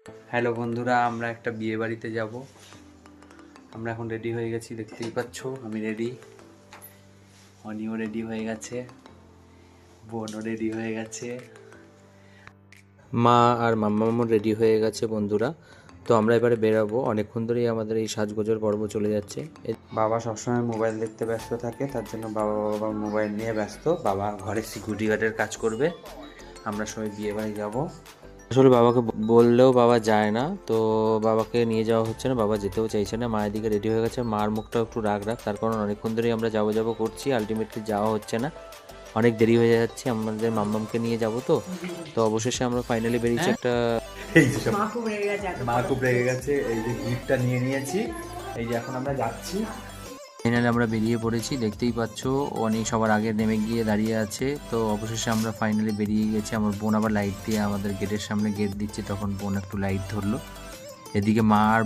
Hello বন্ধুরা, আমরা একটা বিয়ে বাড়িতে যাব। আমরা এখন রেডি হয়ে গেছি, দেখতেই পাচ্ছ। আমি রেডি, অনিও রেডি হয়ে গেছে, বোনও রেডি হয়ে গেছে, মা আর মাম্মামও রেডি হয়ে গেছে বন্ধুরা। তো আমরা এবারে বেরাবো। অনেকক্ষণ ধরেই আমাদের এই সাজগোজের পর্ব চলে যাচ্ছে। বাবা সবসময় মোবাইল দেখতে ব্যস্ত থাকে, তার জন্য বাবা মোবাইল নিয়ে ব্যস্ত। বাবা ঘরে সিকিউরিটি গার্ডের কাজ করবে। আমরা সবাই বিয়ে বাড়ি যাবো। আসলে বাবাকে বললেও বাবা যায় না, তো বাবাকে নিয়ে যাওয়া হচ্ছে না, বাবা যেতেও চাইছে না। মায়ের দিকে রেডি হয়ে গেছে, মার মুখটাও একটু রাগ, তার কারণ অনেকক্ষণ ধরেই আমরা যাবো করছি, আলটিমেটলি যাওয়া হচ্ছে না, অনেক দেরি হয়ে যাচ্ছে। আমাদের মাম্মামকে নিয়ে যাবো, তো তো অবশেষে আমরা ফাইনালি বেরিয়েছি একটা। এই যে মা খুব রেগে গেছে, এই যে গিফটটা নিয়ে নিয়েছি, এই যে এখন আমরা যাচ্ছি। ফাইনালি আমরা বেরিয়ে পড়েছি, দেখতেই পাচ্ছ। অনেক সবার আগে নেমে গিয়ে দাঁড়িয়ে আছে। তো অবশেষে আমরা ফাইনালি বেরিয়ে গেছি। আমার বোন আবার লাইট দিয়ে আমাদের গেটের সামনে গেট দিচ্ছে, তখন বোন একটু লাইট ধরলো। এদিকে মা আর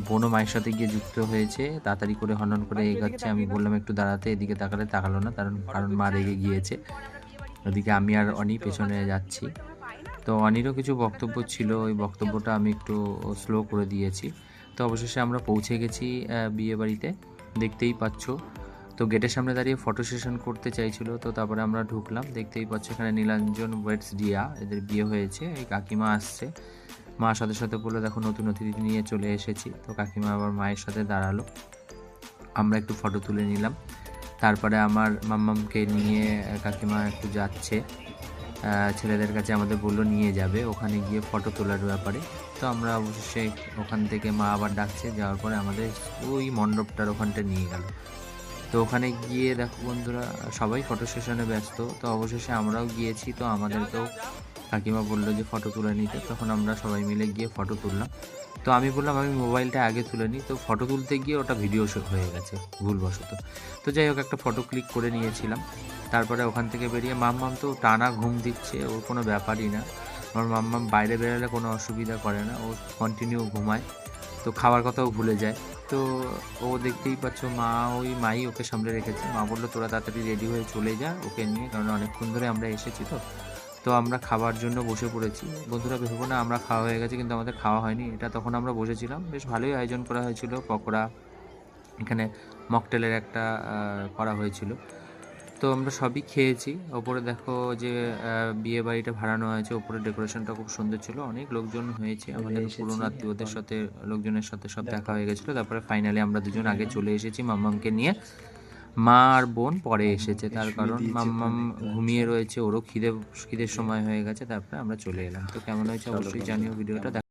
বোনও মায়ের সাথে গিয়ে যুক্ত হয়েছে, তাড়াতাড়ি করে হনন করে এগাচ্ছে। আমি বললাম একটু দাঁড়াতে, এদিকে তাকালো না, কারণ মা রেগে গিয়েছে। ওদিকে আমি আর অনি পেছনে যাচ্ছি। তো অনিরও কিছু বক্তব্য ছিল, ওই বক্তব্যটা আমি একটু স্লো করে দিয়েছি। তো অবশেষে আমরা পৌঁছে গেছি বিয়ে বাড়িতে, দেখতেই পাচ্ছ। তো গেটের সামনে দাঁড়িয়ে ফটো সেশন করতে চাইছিল, তো তারপরে আমরা ঢুকলাম। দেখতেই পাচ্ছ এখানে নীলাঞ্জন ওয়েটস ডিয়া, এদের বিয়ে হয়েছে। এই কাকিমা আসছে, মা সাথে সাথে বললো দেখো নতুন অতিথি নিয়ে চলে এসেছি। তো কাকিমা আবার মায়ের সাথে দাঁড়ালো, আমরা একটু ফটো তুলে নিলাম। তারপরে আমার মাম্মামকে নিয়ে কাকিমা একটু যাচ্ছে ছেলেদের কাছে, আমাদের বললো নিয়ে যাবে ওখানে গিয়ে ফটো তোলার ব্যাপারে। তো আমরা অবশ্যই ওখান থেকে মা আবার ডাকছে, যাওয়ার পরে আমাদের ওই মণ্ডপটার ওখানটা নিয়ে গেল। তো ওখানে গিয়ে দেখো বন্ধুরা, সবাই ফটো সেশনে ব্যস্ত। তো অবশেষে আমরাও গিয়েছি, তো আমাদেরকেও কাকিমা বললো যে ফটো তুলে নিতে, তখন আমরা সবাই মিলে গিয়ে ফটো তুললাম। তো আমি বললাম আমি মোবাইলটা আগে তুলে নিই, তো ফটো তুলতে গিয়ে ওটা ভিডিও হয়ে গেছে ভুলবশত। তো যাই হোক, একটা ফটো ক্লিক করে নিয়েছিলাম। তারপরে ওখান থেকে বেরিয়ে মাম্মাম তো টানা ঘুম দিচ্ছে, ওর কোনো ব্যাপারই না। আমার মাম্মাম বাইরে বেরোলে কোনো অসুবিধা করে না, ও কন্টিনিউ ঘুমায়। তো খাওয়ার কথাও ভুলে যায়। তো ও দেখতেই পাচ্ছ, ওই মাই ওকে সামলে রেখেছে। মা বললো তোরা তাড়াতাড়ি রেডি হয়ে চলে যা ওকে নিয়ে, কারণ অনেকক্ষণ ধরে আমরা এসেছি। তো তো আমরা খাবার জন্য বসে পড়েছি। বন্ধুরা ভেবো না আমরা খাওয়া হয়ে গেছে, কিন্তু আমাদের খাওয়া হয়নি। এটা তখন আমরা বসেছিলাম, বেশ ভালোই আয়োজন করা হয়েছিল। পকোড়া, এখানে মকটেলের একটা করা হয়েছিল। তো আমরা সবই খেয়েছি। ওপরে দেখো যে বিয়ে বাড়িটা ভাড়ানো হয়েছে, ওপরে ডেকোরেশনটা খুব সুন্দর ছিল, অনেক লোকজন হয়েছে। আমাদের পুরনো আত্মীয়দের সাথে, লোকজনের সাথে সব দেখা হয়ে গেছিলো। তারপরে ফাইনালি আমরা দুজন আগে চলে এসেছি মাম্মামকে নিয়ে। মা আর বোন পরে এসেছে, তার কারণ মাম্মাম ঘুমিয়ে রয়েছে, ওরও খিদের সময় হয়ে গেছে। তারপরে আমরা চলে এলাম। তো কেমন হয়েছে অবশ্যই জানিও ভিডিওটা।